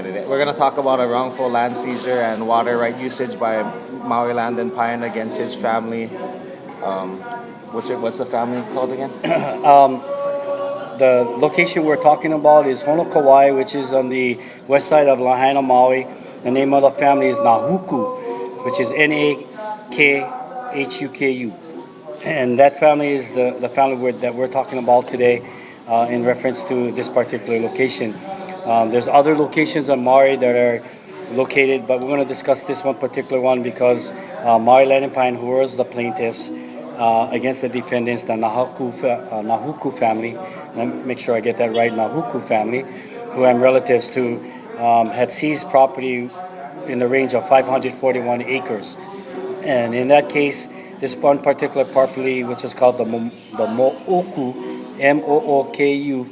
candidate. We're going to talk about a wrongful land seizure and water right usage by Maui Land and Pine against his family. Um, what's the family called again? The location we're talking about is Honokawai, which is on the west side of Lahaina, Maui. The name of the family is Nahuku, which is Nakhhuku. And that family is the family that we're talking about today in reference to this particular location. There's other locations on Maui that are located, but we're going to discuss this one particular one because Maui Land and Pine, who was the plaintiffs against the defendants, the Nahuku family, let me make sure I get that right, Nahuku family, who I'm relatives to, had seized property in the range of 541 acres. And in that case, this one particular property, which is called the Mooku, Mooku,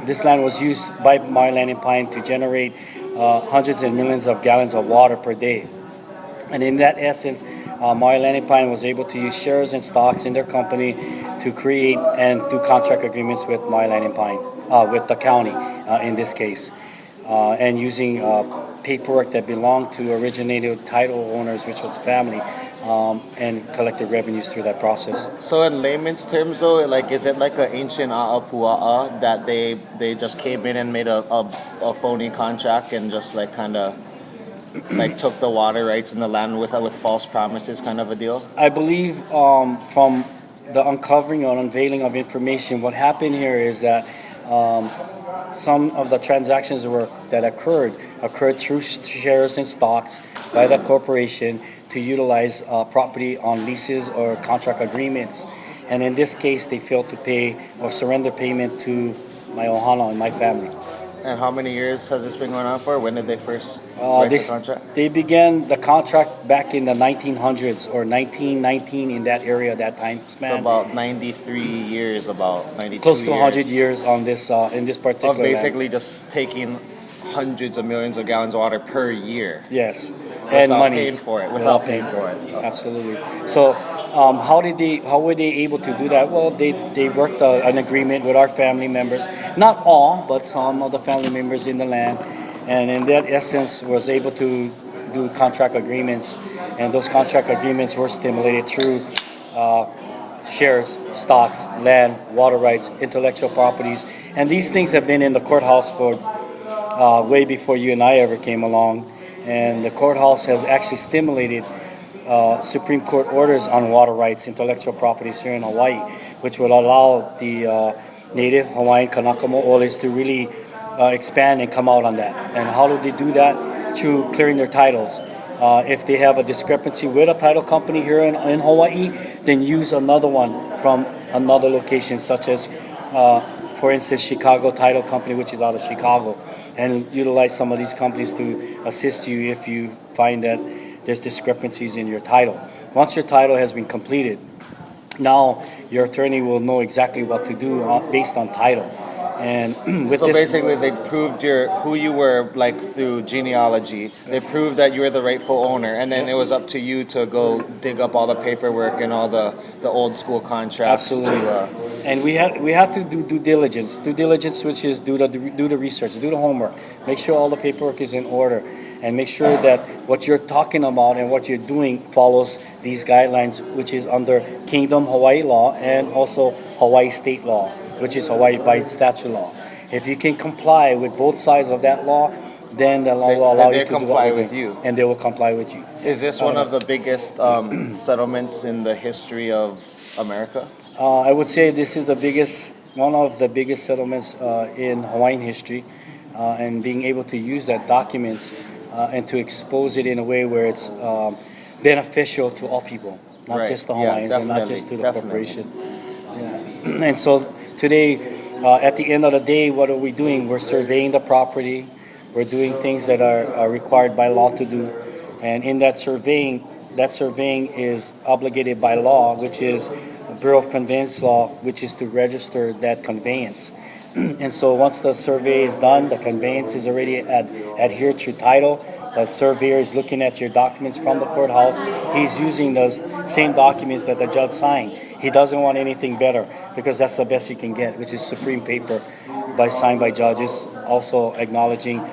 this land was used by Maui Land and Pine to generate hundreds and millions of gallons of water per day. And in that essence, Maui Land and Pine was able to use shares and stocks in their company to create and do contract agreements with Maui Land and Pine, with the county in this case, and using paperwork that belonged to originated title owners, which was family, and collected revenues through that process. So in layman's terms, though, like, is it like an ancient a'apua'a that they just came in and made a phony contract and just like kind of like took the water rights in the land with false promises, kind of a deal? I believe from the uncovering or unveiling of information, what happened here is that some of the transactions that occurred through shares and stocks by the corporation to utilize property on leases or contract agreements. And in this case, they failed to pay or surrender payment to my ohana and my family. And how many years has this been going on for? When did they first write the contract? They began the contract back in the 1900s or 1919 in that area at that time span. So about 93 years, about 92 Close to years. 100 years on this in this particular Of basically land. just taking hundreds of millions of gallons of water per year. Yes, Without and money paying for it. Without paying for it. Absolutely. So, how were they able to do that? Well, they worked an agreement with our family members, not all, but some of the family members in the land, and in that essence was able to do contract agreements, and those contract agreements were stimulated through shares, stocks, land, water rights, intellectual properties, and these things have been in the courthouse for way before you and I ever came along. And the courthouse has actually stimulated Supreme Court orders on water rights, intellectual properties here in Hawaii, which will allow the native Hawaiian Kanaka Mo'oles to really expand and come out on that. And how do they do that? Through clearing their titles. If they have a discrepancy with a title company here in Hawaii, then use another one from another location, such as, for instance, Chicago Title Company, which is out of Chicago, and utilize some of these companies to assist you if you find that there's discrepancies in your title. Once your title has been completed, now your attorney will know exactly what to do based on title. And with So this, basically, they proved who you were, like through genealogy. They proved that you were the rightful owner, and then it was up to you to go dig up all the paperwork and all the old school contracts. absolutely. And we have to do due diligence, which is do the research, do the homework, make sure all the paperwork is in order, and make sure that what you're talking about and what you're doing follows these guidelines, which is under Kingdom Hawaii law and also Hawaii state law, which is Hawaii by statute law. If you can comply with both sides of that law, then the law will allow you to comply do with you, and they will comply with you. Is this one of the biggest settlements in the history of America? I would say this is one of the biggest settlements in Hawaiian history, and being able to use that documents and to expose it in a way where it's beneficial to all people, not Right. just the Yeah, Hawaiians and not just to the definitely. corporation. Yeah. And so today, at the end of the day, what are we doing? We're surveying the property. We're doing things that are required by law to do, and in that surveying is obligated by law, which is Bureau of Conveyance law, which is to register that conveyance. And so once the survey is done, the conveyance is already adhered to title. The surveyor is looking at your documents from the courthouse. He's using those same documents that the judge signed. He doesn't want anything better because that's the best he can get, which is supreme paper signed by judges, also acknowledging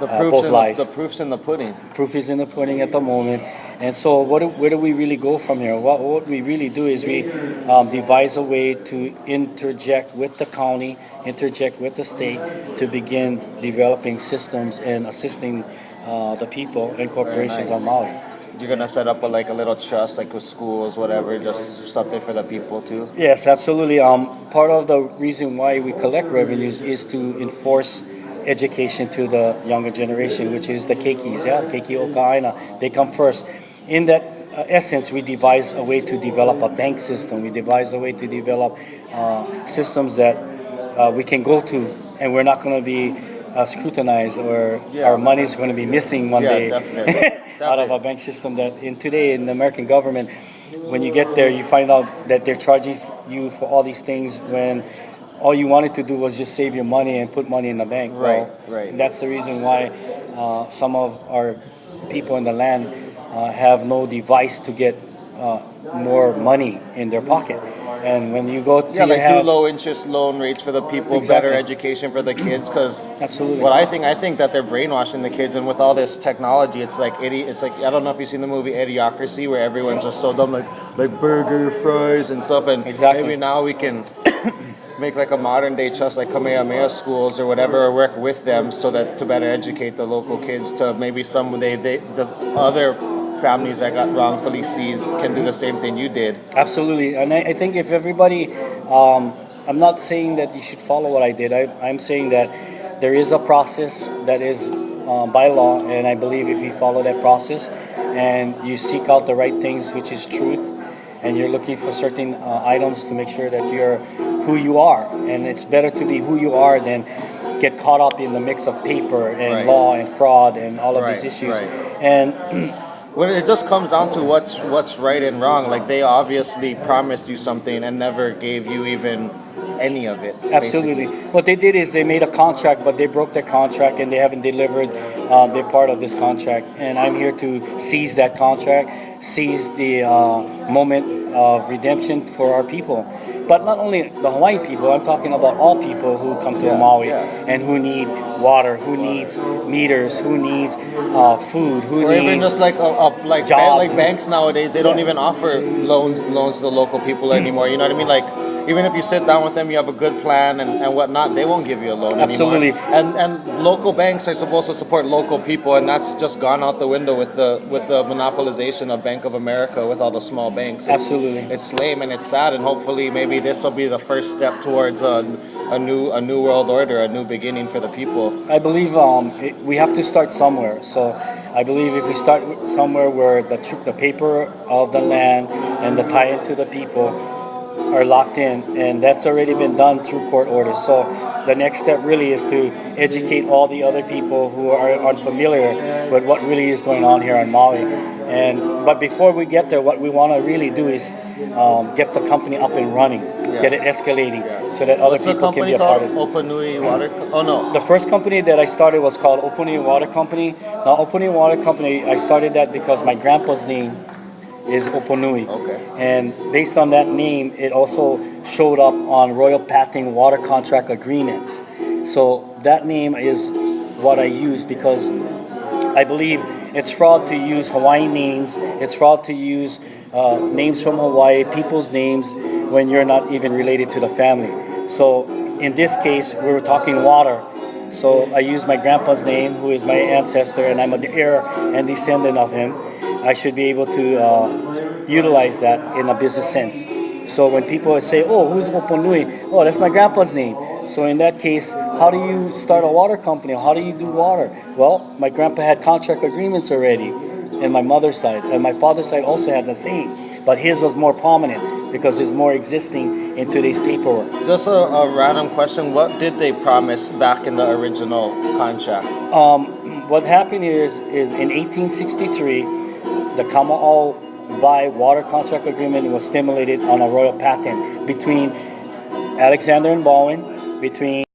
both lies. The proof's in the pudding. Proof is in the pudding at the moment. And so where do we really go from here? What we really do is we devise a way to interject with the county, interject with the state to begin developing systems and assisting the people and corporations nice. on Maui. You're gonna set up a little trust, like with schools, whatever, just something for the people too. Yes, absolutely. Part of the reason why we collect revenues is to enforce education to the younger generation, which is the keikis, keiki o kaina. They come first. In that essence, we devise a way to develop a bank system. We devise a way to develop systems that we can go to, and we're not going to be scrutinized, or our money is going to be missing one day out of a bank system. That today in the American government, when you get there, you find out that they're charging you for all these things when all you wanted to do was just save your money and put money in the bank. Right. That's the reason why some of our people in the land have no device to get more money in their pocket. And when you go to do low interest loan rates for the people, Exactly. better education for the kids. Because Absolutely. what I think that they're brainwashing the kids, and with all this technology, it's like I don't know if you've seen the movie Idiocracy, where everyone's just so dumb, like burger, fries, and stuff. And Exactly. maybe now we can make like a modern day trust, like Kamehameha schools or whatever, or work with them so that to better educate the local kids, to maybe someday the other families that got wrongfully seized can do the same thing you did. Absolutely. And I think if everybody, I'm not saying that you should follow what I did. I'm saying that there is a process that is by law, and I believe if you follow that process and you seek out the right things, which is truth, and you're looking for certain items to make sure that you're who you are, and it's better to be who you are than get caught up in the mix of paper and law and fraud and all of these issues. And when it just comes down to what's right and wrong, like they obviously promised you something and never gave you even any of it. Absolutely. Basically. What they did is they made a contract, but they broke their contract and they haven't delivered their part of this contract. And I'm here to seize that contract, seize the moment of redemption for our people. But not only the Hawaii people, I'm talking about all people who come to Maui and who need water, who needs meters, who needs food, who or needs even just like jobs. like banks nowadays, they don't even offer loans to the local people anymore. You know what I mean? Like even if you sit down with them, you have a good plan and whatnot, they won't give you a loan Absolutely. anymore. And local banks are supposed to support local people, and that's just gone out the window with the monopolization of Bank of America with all the small banks. Absolutely. It's lame and it's sad, and hopefully maybe this will be the first step towards a new world order, a new beginning for the people. I believe we have to start somewhere. So I believe if we start somewhere where the paper of the land and the tie-in to the people are locked in, and that's already been done through court orders. So the next step really is to educate all the other people who are unfamiliar with what really is going on here on Maui. But before we get there, what we want to really do is get the company up and running, get it escalating, so that other people can be a part of it. Oponui Water. Oh no. The first company that I started was called Oponui Water Company. Now, Oponui Water Company, I started that because my grandpa's name is Oponui. Okay. And based on that name, it also showed up on Royal Patent water contract agreements. So that name is what I use because I believe it's fraud to use Hawaiian names. It's fraud to use names from Hawaii, people's names, when you're not even related to the family. So in this case, we were talking water. So I used my grandpa's name, who is my ancestor, and I'm an heir and descendant of him. I should be able to utilize that in a business sense. So when people say, oh, who's Oponui? Oh, that's my grandpa's name. So in that case, how do you start a water company? How do you do water? Well, my grandpa had contract agreements already in my mother's side. And my father's side also had the same. But his was more prominent because it's more existing in today's paperwork. Just a random question. What did they promise back in the original contract? What happened is in 1863, the Kama'o Vai water contract agreement was stimulated on a royal patent between Alexander and Baldwin, between